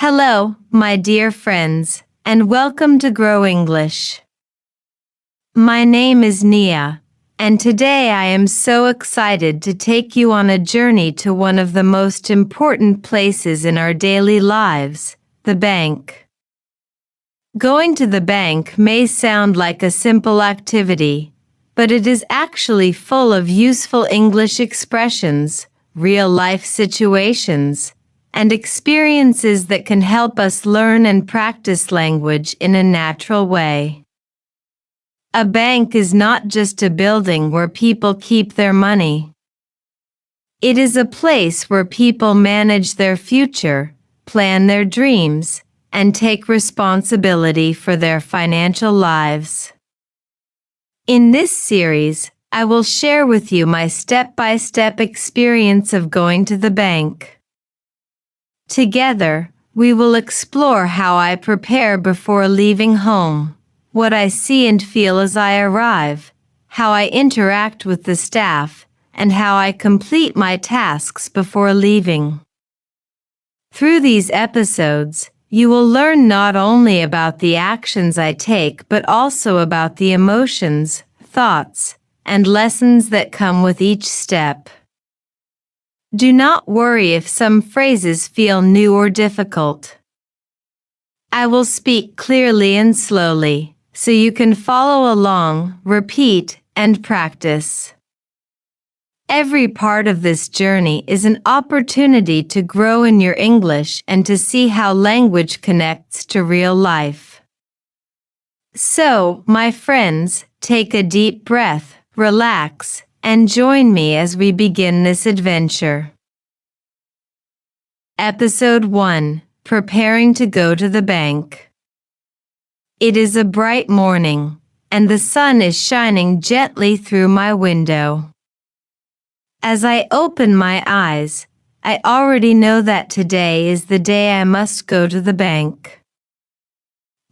Hello, my dear friends, and welcome to Grow English. My name is Nia, and today I am so excited to take you on a journey to one of the most important places in our daily lives, the bank. Going to the bank may sound like a simple activity, but it is actually full of useful English expressions, real-life situations, and experiences that can help us learn and practice language in a natural way. A bank is not just a building where people keep their money. It is a place where people manage their future, plan their dreams, and take responsibility for their financial lives. In this series, I will share with you my step-by-step experience of going to the bank. Together, we will explore how I prepare before leaving home, what I see and feel as I arrive, how I interact with the staff, and how I complete my tasks before leaving. Through these episodes, you will learn not only about the actions I take but also about the emotions, thoughts, and lessons that come with each step. Do not worry if some phrases feel new or difficult. I will speak clearly and slowly, so you can follow along, repeat, and practice. Every part of this journey is an opportunity to grow in your English and to see how language connects to real life. So, my friends, take a deep breath, relax, and join me as we begin this adventure. Episode 1: Preparing to go to the bank. It is a bright morning, and the sun is shining gently through my window. As I open my eyes, I already know that today is the day I must go to the bank.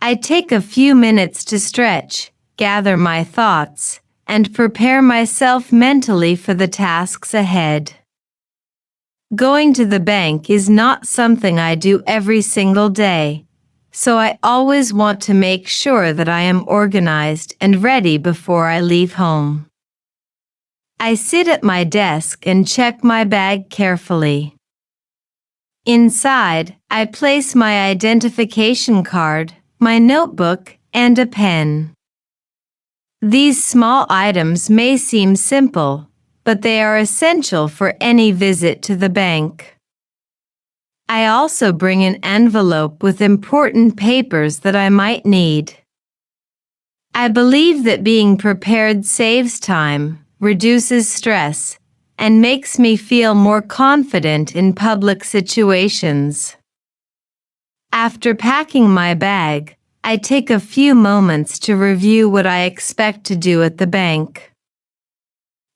I take a few minutes to stretch, gather my thoughts, and prepare myself mentally for the tasks ahead. Going to the bank is not something I do every single day, so I always want to make sure that I am organized and ready before I leave home. I sit at my desk and check my bag carefully. Inside, I place my identification card, my notebook, and a pen. These small items may seem simple, but they are essential for any visit to the bank. I also bring an envelope with important papers that I might need. I believe that being prepared saves time, reduces stress, and makes me feel more confident in public situations. After packing my bag, I take a few moments to review what I expect to do at the bank.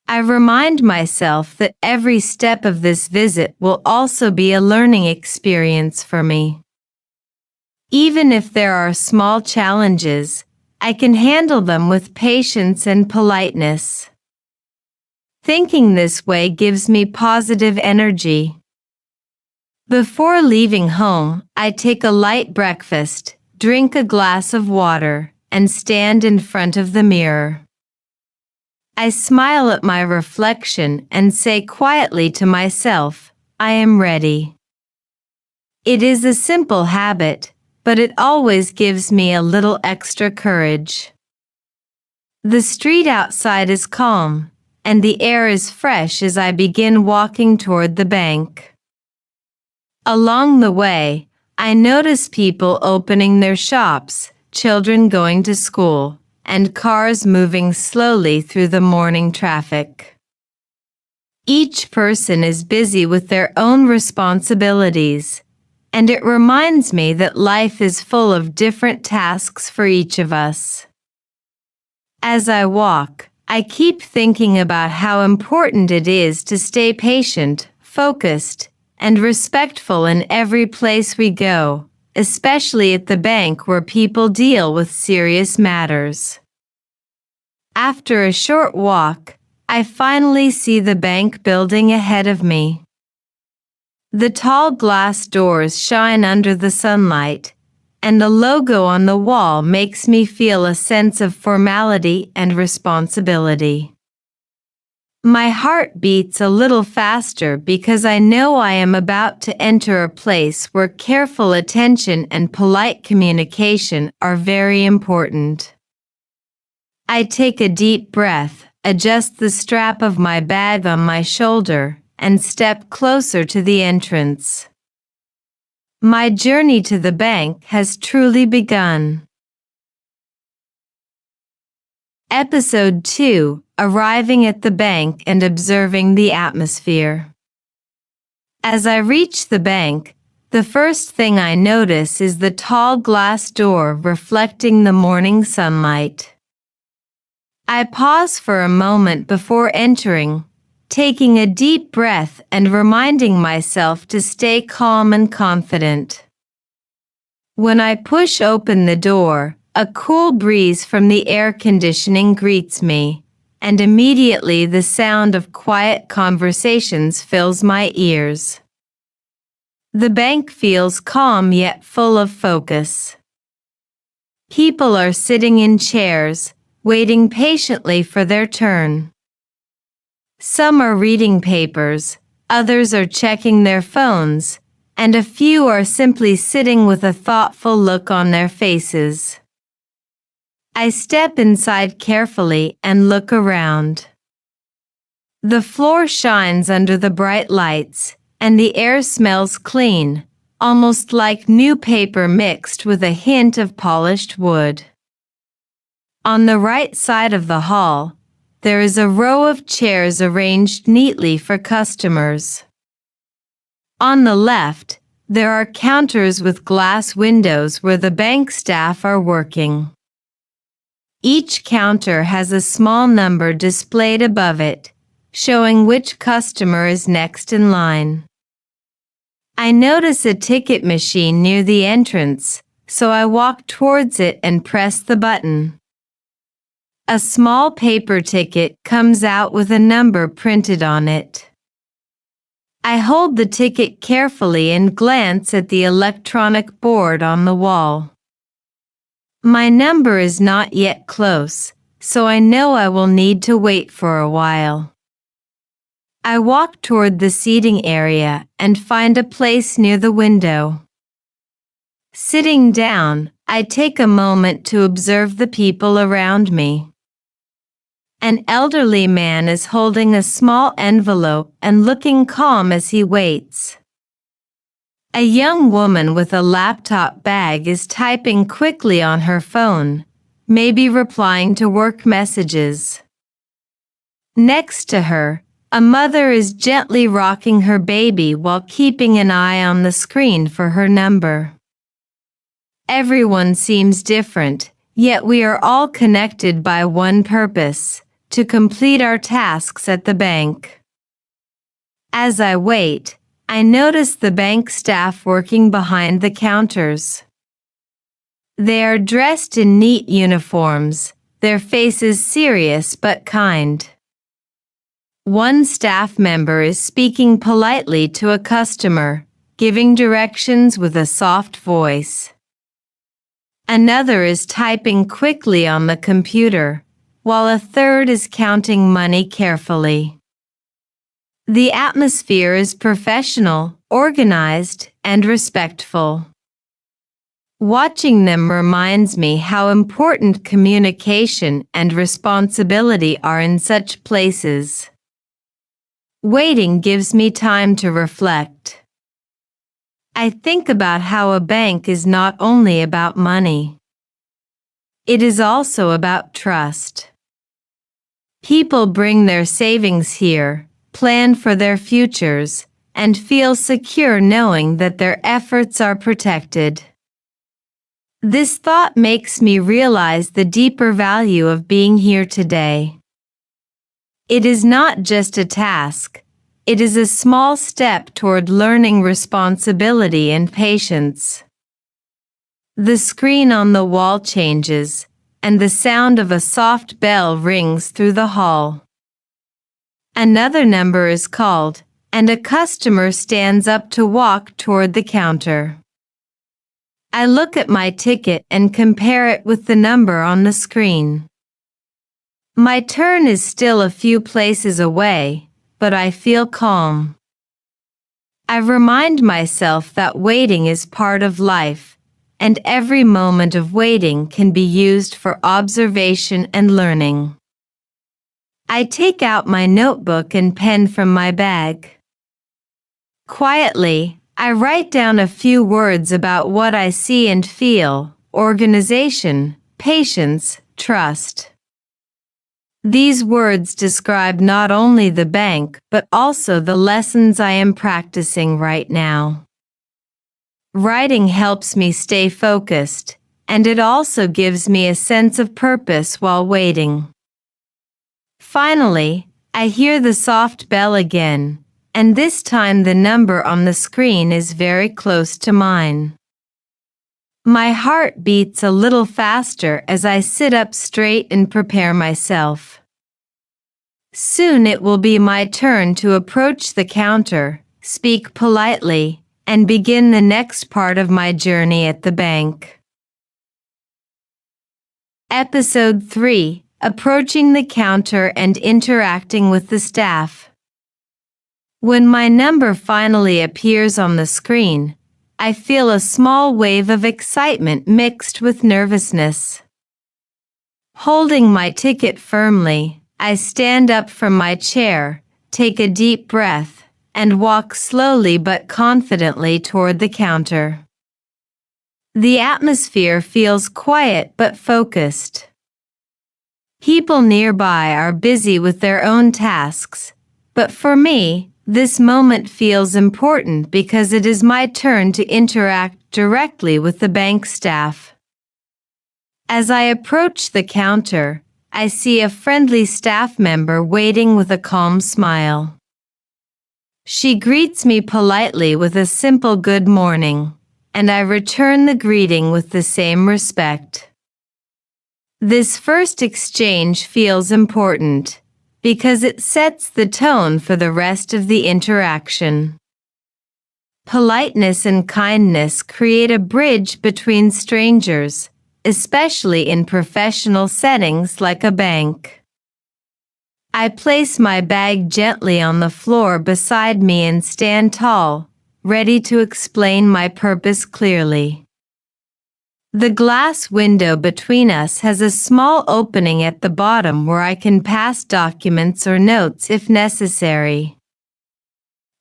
I remind myself that every step of this visit will also be a learning experience for me. Even if there are small challenges, I can handle them with patience and politeness. Thinking this way gives me positive energy. Before leaving home, I take a light breakfast, drink a glass of water, and stand in front of the mirror. I smile at my reflection and say quietly to myself, I am ready. It is a simple habit, but it always gives me a little extra courage. The street outside is calm, and the air is fresh as I begin walking toward the bank. Along the way, I notice people opening their shops, children going to school, and cars moving slowly through the morning traffic. Each person is busy with their own responsibilities, and it reminds me that life is full of different tasks for each of us. As I walk, I keep thinking about how important it is to stay patient, focused, and respectful in every place we go, especially at the bank where people deal with serious matters. After a short walk, I finally see the bank building ahead of me. The tall glass doors shine under the sunlight, and the logo on the wall makes me feel a sense of formality and responsibility. My heart beats a little faster because I know I am about to enter a place where careful attention and polite communication are very important. I take a deep breath, adjust the strap of my bag on my shoulder, and step closer to the entrance. My journey to the bank has truly begun. Episode 2: Arriving at the bank and observing the atmosphere. As I reach the bank, the first thing I notice is the tall glass door reflecting the morning sunlight. I pause for a moment before entering, taking a deep breath and reminding myself to stay calm and confident. When I push open the door, a cool breeze from the air conditioning greets me, and immediately the sound of quiet conversations fills my ears. The bank feels calm yet full of focus. People are sitting in chairs, waiting patiently for their turn. Some are reading papers, others are checking their phones, and a few are simply sitting with a thoughtful look on their faces. I step inside carefully and look around. The floor shines under the bright lights, and the air smells clean, almost like new paper mixed with a hint of polished wood. On the right side of the hall, there is a row of chairs arranged neatly for customers. On the left, there are counters with glass windows where the bank staff are working. Each counter has a small number displayed above it, showing which customer is next in line. I notice a ticket machine near the entrance, so I walk towards it and press the button. A small paper ticket comes out with a number printed on it. I hold the ticket carefully and glance at the electronic board on the wall. My number is not yet close, so I know I will need to wait for a while. I walk toward the seating area and find a place near the window. Sitting down, I take a moment to observe the people around me. An elderly man is holding a small envelope and looking calm as he waits. A young woman with a laptop bag is typing quickly on her phone, maybe replying to work messages. Next to her, a mother is gently rocking her baby while keeping an eye on the screen for her number. Everyone seems different, yet we are all connected by one purpose: to complete our tasks at the bank. As I wait, I notice the bank staff working behind the counters. They are dressed in neat uniforms, their faces serious but kind. One staff member is speaking politely to a customer, giving directions with a soft voice. Another is typing quickly on the computer, while a third is counting money carefully. The atmosphere is professional, organized, and respectful. Watching them reminds me how important communication and responsibility are in such places. Waiting gives me time to reflect. I think about how a bank is not only about money. It is also about trust. People bring their savings here, plan for their futures, and feel secure knowing that their efforts are protected. This thought makes me realize the deeper value of being here today. It is not just a task, it is a small step toward learning responsibility and patience. The screen on the wall changes, and the sound of a soft bell rings through the hall. Another number is called, and a customer stands up to walk toward the counter. I look at my ticket and compare it with the number on the screen. My turn is still a few places away, but I feel calm. I remind myself that waiting is part of life, and every moment of waiting can be used for observation and learning. I take out my notebook and pen from my bag. Quietly, I write down a few words about what I see and feel: organization, patience, trust. These words describe not only the bank but also the lessons I am practicing right now. Writing helps me stay focused, and it also gives me a sense of purpose while waiting. Finally, I hear the soft bell again, and this time the number on the screen is very close to mine. My heart beats a little faster as I sit up straight and prepare myself. Soon it will be my turn to approach the counter, speak politely, and begin the next part of my journey at the bank. Episode 3: Approaching the counter and interacting with the staff. When my number finally appears on the screen, I feel a small wave of excitement mixed with nervousness. Holding my ticket firmly, I stand up from my chair, take a deep breath, and walk slowly but confidently toward the counter. The atmosphere feels quiet but focused. People nearby are busy with their own tasks, but for me, this moment feels important because it is my turn to interact directly with the bank staff. As I approach the counter, I see a friendly staff member waiting with a calm smile. She greets me politely with a simple good morning, and I return the greeting with the same respect. This first exchange feels important, because it sets the tone for the rest of the interaction. Politeness and kindness create a bridge between strangers, especially in professional settings like a bank. I place my bag gently on the floor beside me and stand tall, ready to explain my purpose clearly. The glass window between us has a small opening at the bottom where I can pass documents or notes if necessary.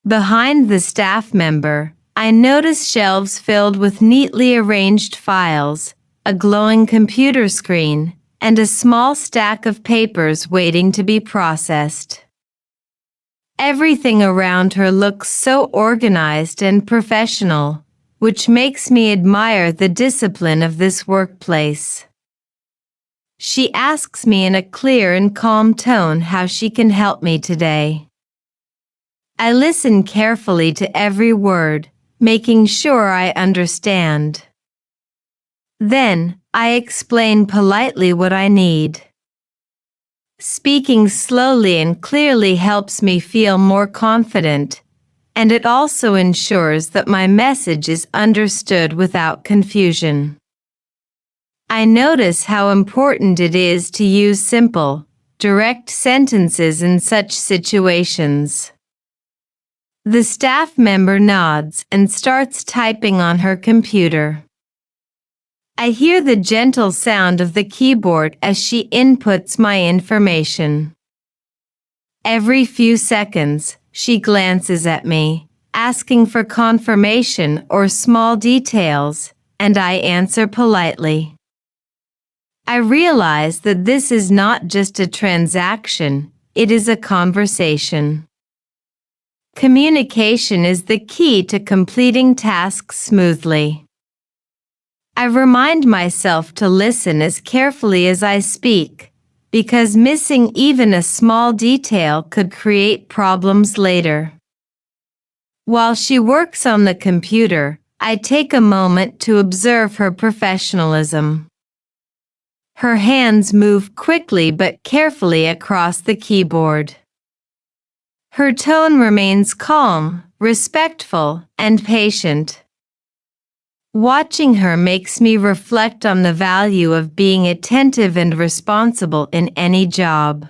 Behind the staff member, I notice shelves filled with neatly arranged files, a glowing computer screen, and a small stack of papers waiting to be processed. Everything around her looks so organized and professional, which makes me admire the discipline of this workplace. She asks me in a clear and calm tone how she can help me today. I listen carefully to every word, making sure I understand. Then, I explain politely what I need. Speaking slowly and clearly helps me feel more confident, and it also ensures that my message is understood without confusion. I notice how important it is to use simple, direct sentences in such situations. The staff member nods and starts typing on her computer. I hear the gentle sound of the keyboard as she inputs my information. Every few seconds, she glances at me, asking for confirmation or small details, and I answer politely. I realize that this is not just a transaction, it is a conversation. Communication is the key to completing tasks smoothly. I remind myself to listen as carefully as I speak, because missing even a small detail could create problems later. While she works on the computer, I take a moment to observe her professionalism. Her hands move quickly but carefully across the keyboard. Her tone remains calm, respectful, and patient. Watching her makes me reflect on the value of being attentive and responsible in any job.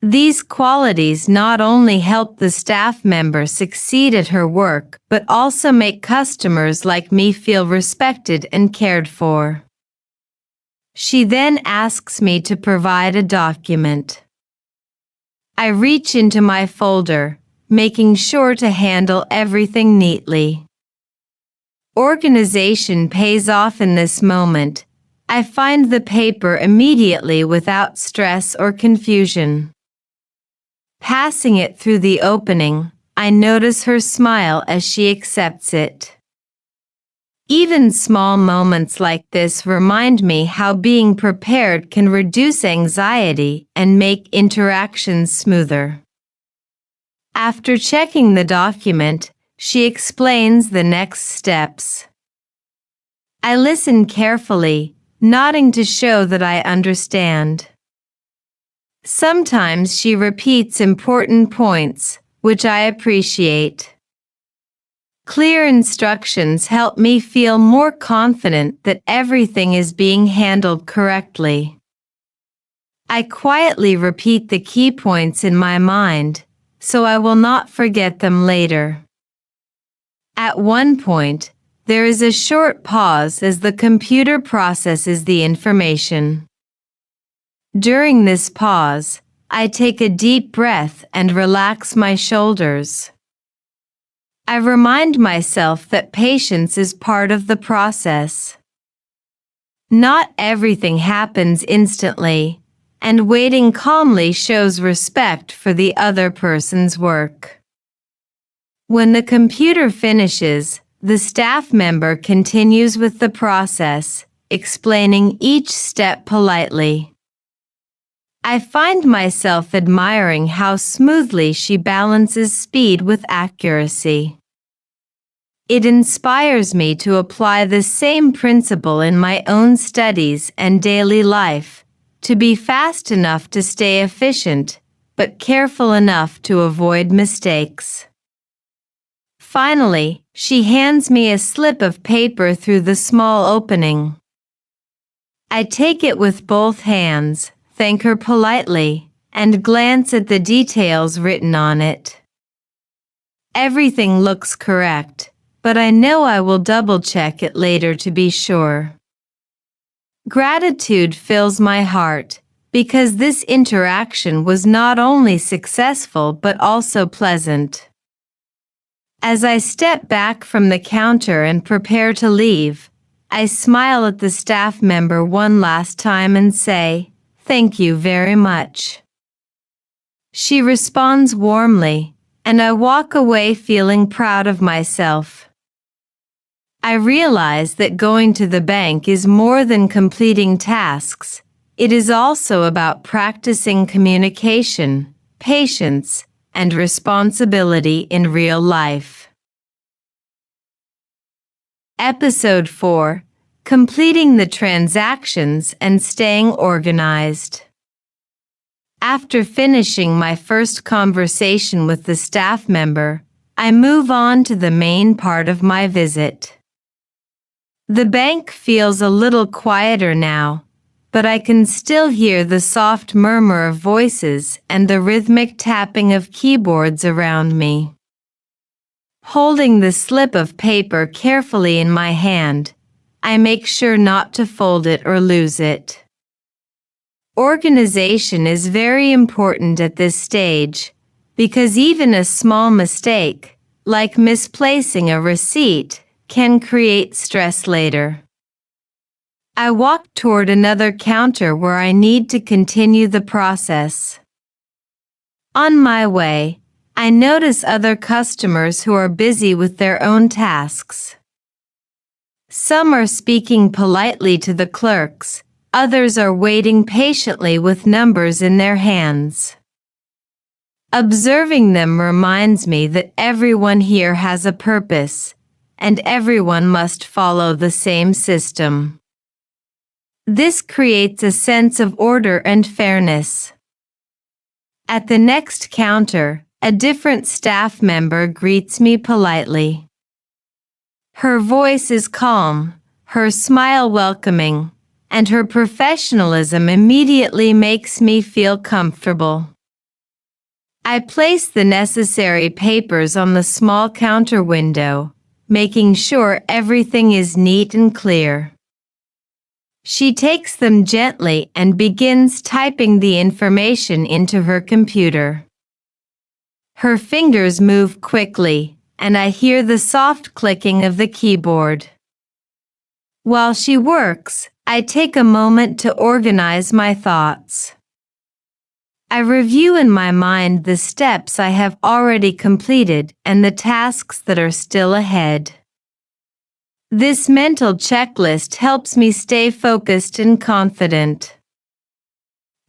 These qualities not only help the staff member succeed at her work, but also make customers like me feel respected and cared for. She then asks me to provide a document. I reach into my folder, making sure to handle everything neatly. Organization pays off in this moment. I find the paper immediately without stress or confusion. Passing it through the opening, I notice her smile as she accepts it. Even small moments like this remind me how being prepared can reduce anxiety and make interactions smoother. After checking the document, she explains the next steps. I listen carefully, nodding to show that I understand. Sometimes she repeats important points, which I appreciate. Clear instructions help me feel more confident that everything is being handled correctly. I quietly repeat the key points in my mind, so I will not forget them later. At one point, there is a short pause as the computer processes the information. During this pause, I take a deep breath and relax my shoulders. I remind myself that patience is part of the process. Not everything happens instantly, and waiting calmly shows respect for the other person's work. When the computer finishes, the staff member continues with the process, explaining each step politely. I find myself admiring how smoothly she balances speed with accuracy. It inspires me to apply the same principle in my own studies and daily life, to be fast enough to stay efficient, but careful enough to avoid mistakes. Finally, she hands me a slip of paper through the small opening. I take it with both hands, thank her politely, and glance at the details written on it. Everything looks correct, but I know I will double-check it later to be sure. Gratitude fills my heart, because this interaction was not only successful but also pleasant. As I step back from the counter and prepare to leave, I smile at the staff member one last time and say, "Thank you very much." She responds warmly, and I walk away feeling proud of myself. I realize that going to the bank is more than completing tasks. It is also about practicing communication, patience, and responsibility in real life. Episode 4: Completing the transactions and staying organized. After finishing my first conversation with the staff member, I move on to the main part of my visit. The bank feels a little quieter now, but I can still hear the soft murmur of voices and the rhythmic tapping of keyboards around me. Holding the slip of paper carefully in my hand, I make sure not to fold it or lose it. Organization is very important at this stage, because even a small mistake, like misplacing a receipt, can create stress later. I walk toward another counter where I need to continue the process. On my way, I notice other customers who are busy with their own tasks. Some are speaking politely to the clerks, others are waiting patiently with numbers in their hands. Observing them reminds me that everyone here has a purpose, and everyone must follow the same system. This creates a sense of order and fairness. At the next counter, a different staff member greets me politely. Her voice is calm, her smile welcoming, and her professionalism immediately makes me feel comfortable. I place the necessary papers on the small counter window, making sure everything is neat and clear. She takes them gently and begins typing the information into her computer. Her fingers move quickly, and I hear the soft clicking of the keyboard. While she works, I take a moment to organize my thoughts. I review in my mind the steps I have already completed and the tasks that are still ahead. This mental checklist helps me stay focused and confident.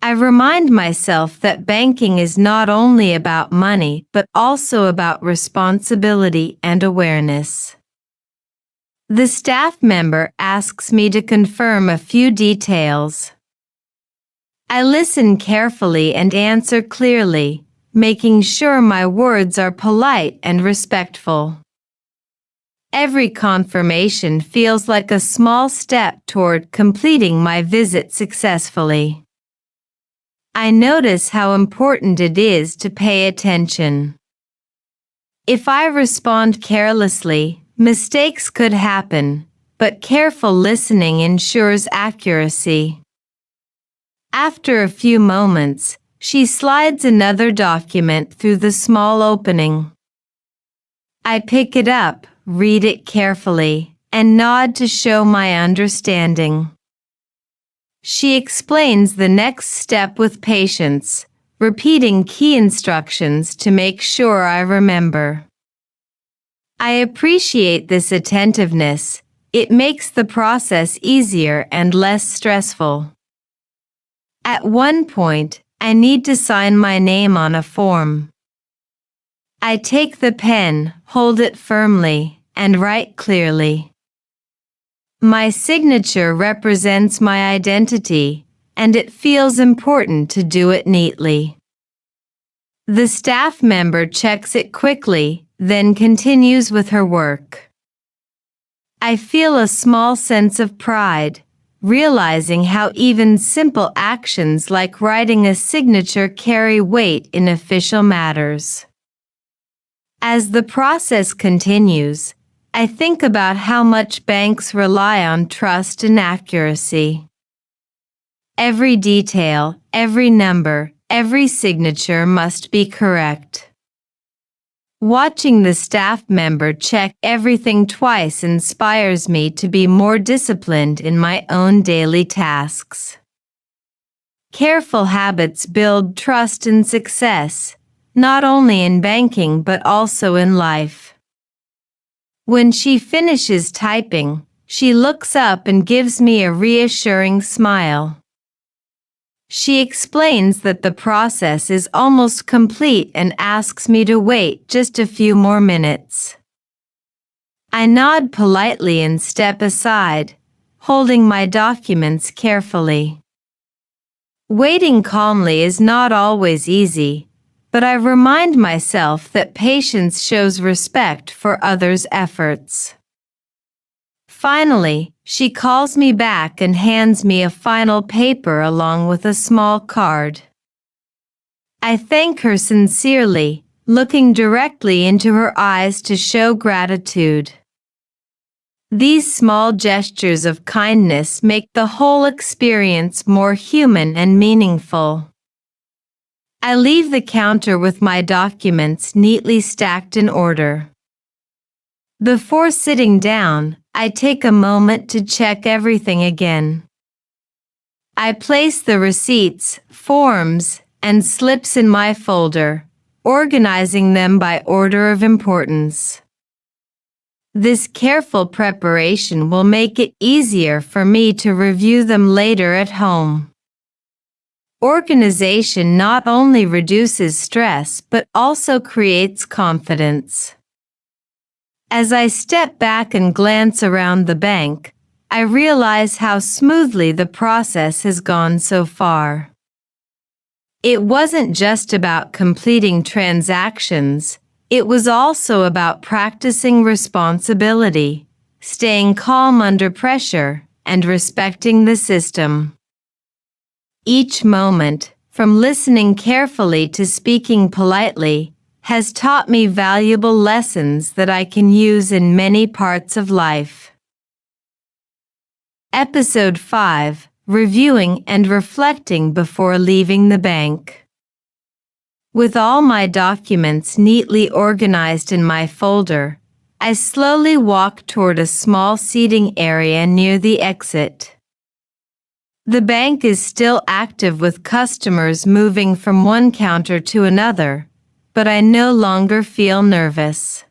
I remind myself that banking is not only about money but also about responsibility and awareness. The staff member asks me to confirm a few details. I listen carefully and answer clearly, making sure my words are polite and respectful. Every confirmation feels like a small step toward completing my visit successfully. I notice how important it is to pay attention. If I respond carelessly, mistakes could happen, but careful listening ensures accuracy. After a few moments, she slides another document through the small opening. I pick it up, read it carefully, and nod to show my understanding. She explains the next step with patience, repeating key instructions to make sure I remember. I appreciate this attentiveness. It makes the process easier and less stressful. At one point, I need to sign my name on a form. I take the pen, hold it firmly, and write clearly. My signature represents my identity, and it feels important to do it neatly. The staff member checks it quickly, then continues with her work. I feel a small sense of pride, realizing how even simple actions like writing a signature carry weight in official matters. As the process continues, I think about how much banks rely on trust and accuracy. Every detail, every number, every signature must be correct. Watching the staff member check everything twice inspires me to be more disciplined in my own daily tasks. Careful habits build trust and success, not only in banking but also in life. When she finishes typing, she looks up and gives me a reassuring smile. She explains that the process is almost complete and asks me to wait just a few more minutes. I nod politely and step aside, holding my documents carefully. Waiting calmly is not always easy, but I remind myself that patience shows respect for others' efforts. Finally, she calls me back and hands me a final paper along with a small card. I thank her sincerely, looking directly into her eyes to show gratitude. These small gestures of kindness make the whole experience more human and meaningful. I leave the counter with my documents neatly stacked in order. Before sitting down, I take a moment to check everything again. I place the receipts, forms, and slips in my folder, organizing them by order of importance. This careful preparation will make it easier for me to review them later at home. Organization not only reduces stress but also creates confidence. As I step back and glance around the bank, I realize how smoothly the process has gone so far. It wasn't just about completing transactions, it was also about practicing responsibility, staying calm under pressure, and respecting the system. Each moment, from listening carefully to speaking politely, has taught me valuable lessons that I can use in many parts of life. Episode 5: Reviewing and Reflecting Before Leaving the Bank. With all my documents neatly organized in my folder, I slowly walk toward a small seating area near the exit. The bank is still active with customers moving from one counter to another, but I no longer feel nervous.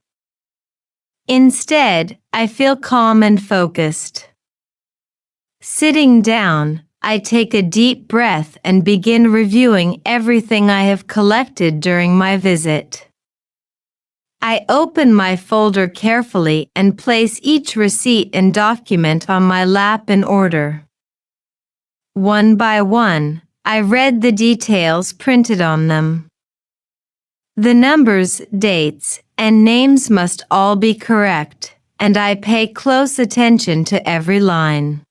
Instead, I feel calm and focused. Sitting down, I take a deep breath and begin reviewing everything I have collected during my visit. I open my folder carefully and place each receipt and document on my lap in order. One by one, I read the details printed on them. The numbers, dates, and names must all be correct, and I pay close attention to every line.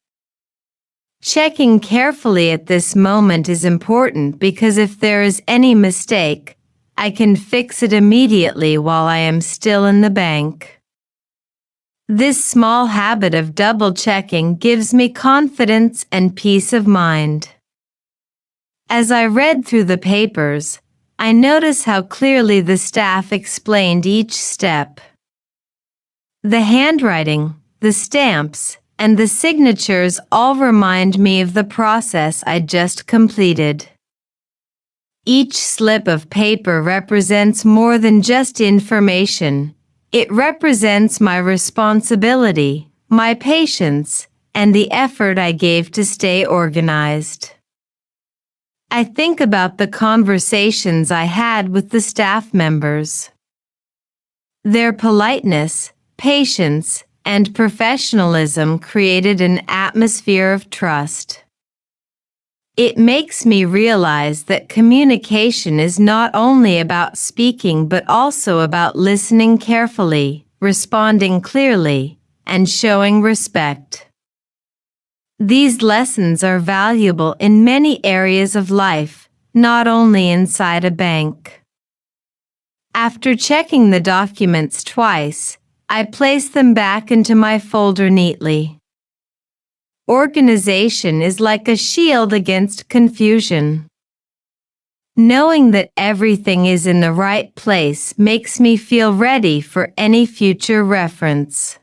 Checking carefully at this moment is important because if there is any mistake, I can fix it immediately while I am still in the bank. This small habit of double-checking gives me confidence and peace of mind. As I read through the papers, I notice how clearly the staff explained each step. The handwriting, the stamps, and the signatures all remind me of the process I just completed. Each slip of paper represents more than just information. It represents my responsibility, my patience, and the effort I gave to stay organized. I think about the conversations I had with the staff members. Their politeness, patience, and professionalism created an atmosphere of trust. It makes me realize that communication is not only about speaking but also about listening carefully, responding clearly, and showing respect. These lessons are valuable in many areas of life, not only inside a bank. After checking the documents twice, I place them back into my folder neatly. Organization is like a shield against confusion. Knowing that everything is in the right place makes me feel ready for any future reference.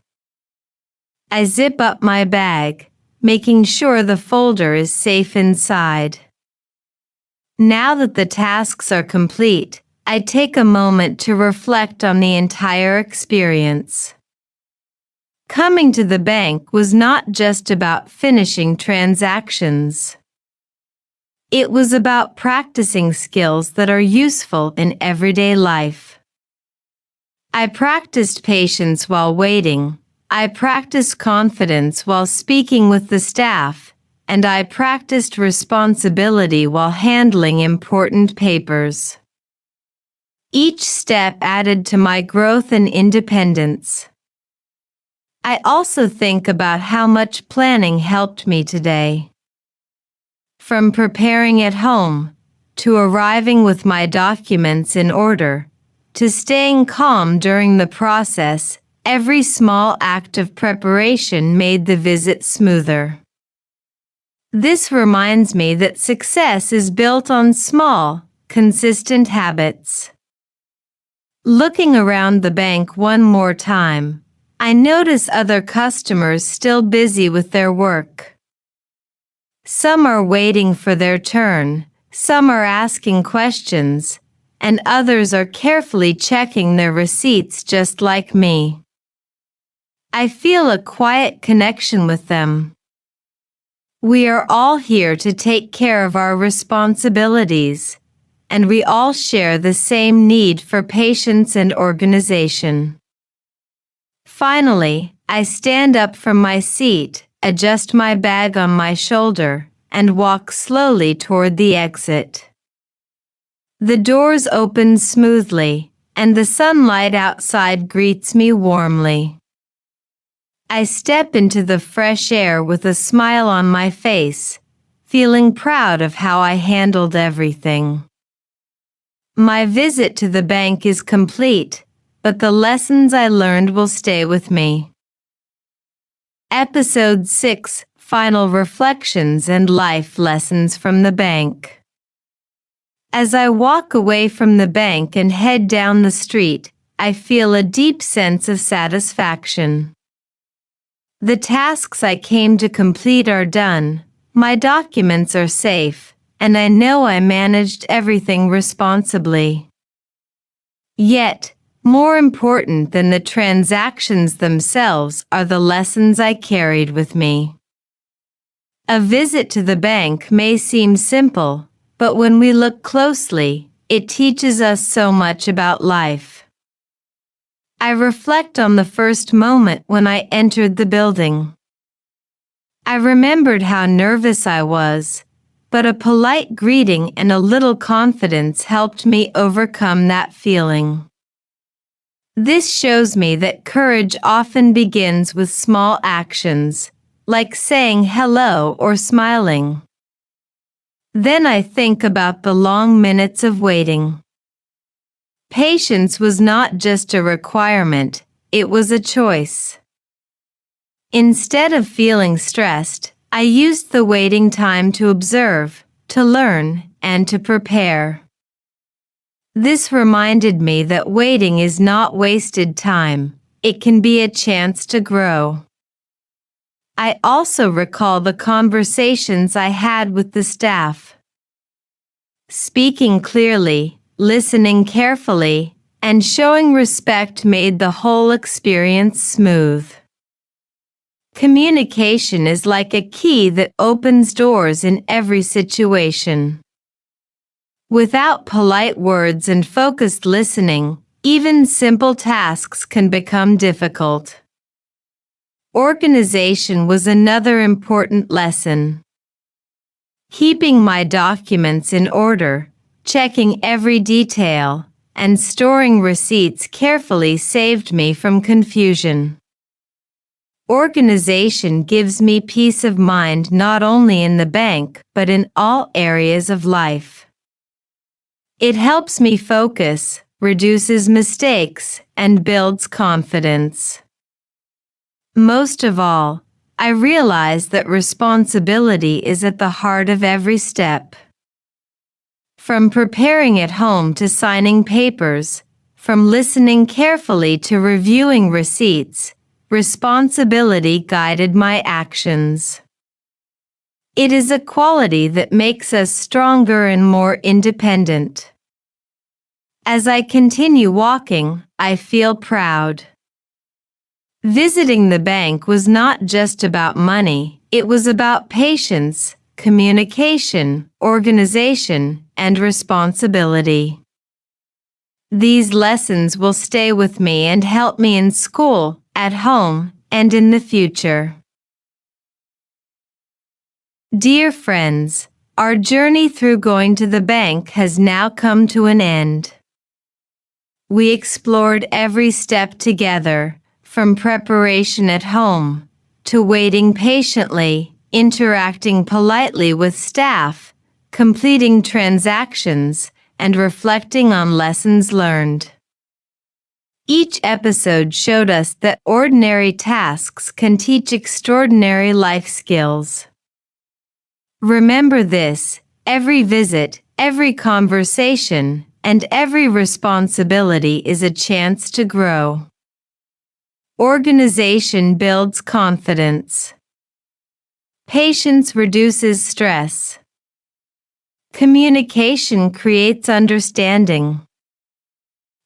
I zip up my bag, making sure the folder is safe inside. Now that the tasks are complete, I take a moment to reflect on the entire experience. Coming to the bank was not just about finishing transactions. It was about practicing skills that are useful in everyday life. I practiced patience while waiting, I practiced confidence while speaking with the staff, and I practiced responsibility while handling important papers. Each step added to my growth and independence. I also think about how much planning helped me today. From preparing at home, to arriving with my documents in order, to staying calm during the process, every small act of preparation made the visit smoother. This reminds me that success is built on small, consistent habits. Looking around the bank one more time, I notice other customers still busy with their work. Some are waiting for their turn, some are asking questions, and others are carefully checking their receipts just like me. I feel a quiet connection with them. We are all here to take care of our responsibilities, and we all share the same need for patience and organization. Finally, I stand up from my seat, adjust my bag on my shoulder, and walk slowly toward the exit. The doors open smoothly, and the sunlight outside greets me warmly. I step into the fresh air with a smile on my face, feeling proud of how I handled everything. My visit to the bank is complete, but the lessons I learned will stay with me. Episode 6: Final Reflections and Life Lessons from the Bank. As I walk away from the bank and head down the street, I feel a deep sense of satisfaction. The tasks I came to complete are done, my documents are safe, and I know I managed everything responsibly. Yet, more important than the transactions themselves are the lessons I carried with me. A visit to the bank may seem simple, but when we look closely, it teaches us so much about life. I reflect on the first moment when I entered the building. I remembered how nervous I was, but a polite greeting and a little confidence helped me overcome that feeling. This shows me that courage often begins with small actions, like saying hello or smiling. Then I think about the long minutes of waiting. Patience was not just a requirement, it was a choice. Instead of feeling stressed, I used the waiting time to observe, to learn, and to prepare. This reminded me that waiting is not wasted time, it can be a chance to grow. I also recall the conversations I had with the staff. Speaking clearly, listening carefully, and showing respect made the whole experience smooth. Communication is like a key that opens doors in every situation. Without polite words and focused listening, even simple tasks can become difficult. Organization was another important lesson. Keeping my documents in order, checking every detail, and storing receipts carefully saved me from confusion. Organization gives me peace of mind not only in the bank but in all areas of life. It helps me focus, reduces mistakes, and builds confidence. Most of all, I realize that responsibility is at the heart of every step. From preparing at home to signing papers, from listening carefully to reviewing receipts, responsibility guided my actions. It is a quality that makes us stronger and more independent. As I continue walking, I feel proud. Visiting the bank was not just about money, it was about patience, communication, organization, and responsibility. These lessons will stay with me and help me in school, at home, and in the future. Dear friends, our journey through going to the bank has now come to an end. We explored every step together, from preparation at home, to waiting patiently, interacting politely with staff, completing transactions, and reflecting on lessons learned. Each episode showed us that ordinary tasks can teach extraordinary life skills. Remember this: every visit, every conversation, and every responsibility is a chance to grow. Organization builds confidence. Patience reduces stress. Communication creates understanding.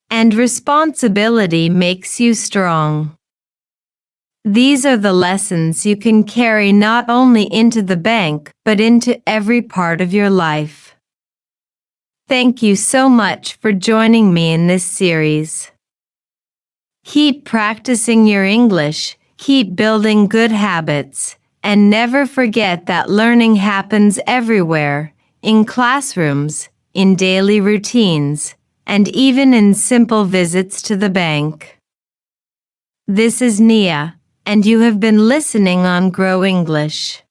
And responsibility makes you strong. These are the lessons you can carry not only into the bank but into every part of your life. Thank you so much for joining me in this series. Keep practicing your English, keep building good habits, and never forget that learning happens everywhere, in classrooms, in daily routines, and even in simple visits to the bank. This is Nia, and you have been listening on Grow English.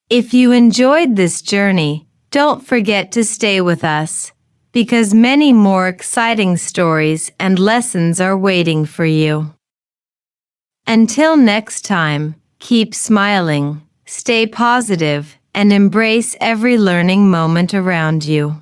If you enjoyed this journey, don't forget to stay with us, because many more exciting stories and lessons are waiting for you. Until next time, keep smiling, stay positive, and embrace every learning moment around you.